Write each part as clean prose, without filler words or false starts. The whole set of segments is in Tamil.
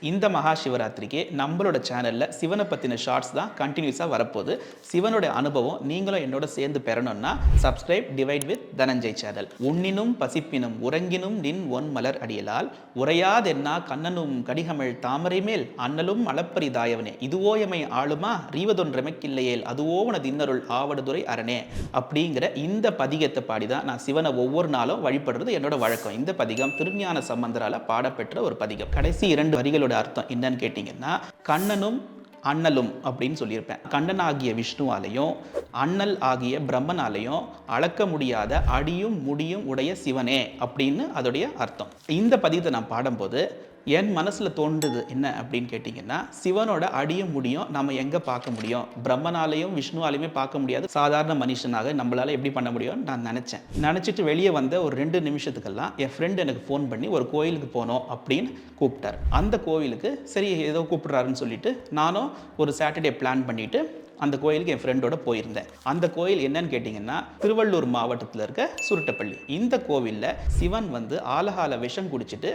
இந்த மகா சிவராத்திரிக்கு நம்மளோட சேனல்ல சிவனை பத்தின ஷார்ட்ஸ் தான் கண்டினியூஸா வரப்போகுது. சிவனோட அனுபவம் நீங்களும் என்னோட சேர்ந்து பெறணும்னா subscribe divide with Dhananjay channel. உண்ணினும் பசிப்பினும் உறங்கினும் நின் ஒன் மலர் அடியலால் உரையாதென்னா கண்ணனும் கடிகமிழ் தாமரை மேல் அண்ணலும் அளப்பரி தாயவனே இதுவோ எமை ஆளுமா ரீவதொன்றமைக்கில்லையேல் அதுவோ உனது இன்னருள் ஆவடுதுறை அரணே அப்படிங்கிற இந்த பதிகத்தை பாடிதான் நான் சிவனை ஒவ்வொரு நாளும் வழிபடுறது என்னோட வழக்கம். இந்த பதிகம் திருஞான சம்பந்தரால பாடப்பெற்ற ஒரு பதிகம். கடைசி 2 வரிகளோட அர்த்தம் என்னன்னு கேட்டீங்கன்னா, கண்ணனும் அண்ணலும் அப்படின்னு சொல்லியிருப்பேன். கண்ணன் ஆகிய விஷ்ணுவாலையும் அண்ணல் ஆகிய பிரம்மனாலையும் அளக்க முடியாத அடியும் முடியும் உடைய சிவனே அப்படின்னு அதோடைய அர்த்தம். இந்த பதிகத்தை நான் பாடும்போது என் மனசில் தோன்றுது என்ன அப்படின்னு கேட்டிங்கன்னா, சிவனோட அடியும் முடியும் நம்ம எங்கே பார்க்க முடியும்? பிரம்மனாலையும் விஷ்ணுவாலையுமே பார்க்க முடியாது. சாதாரண மனுஷனாக நம்மளால் எப்படி பண்ண முடியும்னு நான் நினச்சிட்டு வெளியே வந்த ஒரு 2 நிமிஷத்துக்கெல்லாம் என் ஃப்ரெண்டு எனக்கு ஃபோன் பண்ணி ஒரு கோயிலுக்கு போனோம் அப்படின்னு கூப்பிட்டார். அந்த கோவிலுக்கு சரி ஏதோ கூப்பிட்றாருன்னு சொல்லிட்டு நானும் ஒரு சாட்டர்டே பிளான் பண்ணிவிட்டு அந்த கோயிலுக்கு என் ஃப்ரெண்டோட போயிருந்தேன். அந்த கோயில் என்னன்னு கேட்டிங்கன்னா, திருவள்ளூர் மாவட்டத்தில் இருக்க சுருட்டப்பள்ளி. இந்த கோவிலில் சிவன் ஆலகால விஷம் குடிச்சிட்டு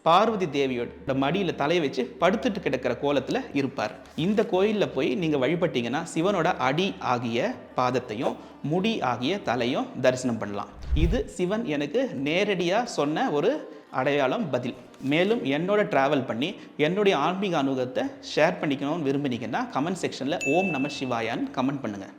பார்வதி தேவியோட மடியில் தலையை வச்சு படுத்துட்டு கிடக்கிற கோலத்தில் இருப்பார். இந்த கோயிலில் போய் நீங்கள் வழிபட்டீங்கன்னா சிவனோட அடி ஆகிய பாதத்தையும் முடி ஆகிய தலையும் தரிசனம் பண்ணலாம். இது சிவன் எனக்கு நேரடியாக சொன்ன ஒரு அடையாளம் பதில். மேலும் என்னோட டிராவல் பண்ணி என்னுடைய ஆன்மீக அனுபவத்தை ஷேர் பண்ணிக்கணும்னு விரும்பினீங்கன்னா கமெண்ட் செக்ஷனில் ஓம் நம சிவாயான்னு கமெண்ட் பண்ணுங்கள்.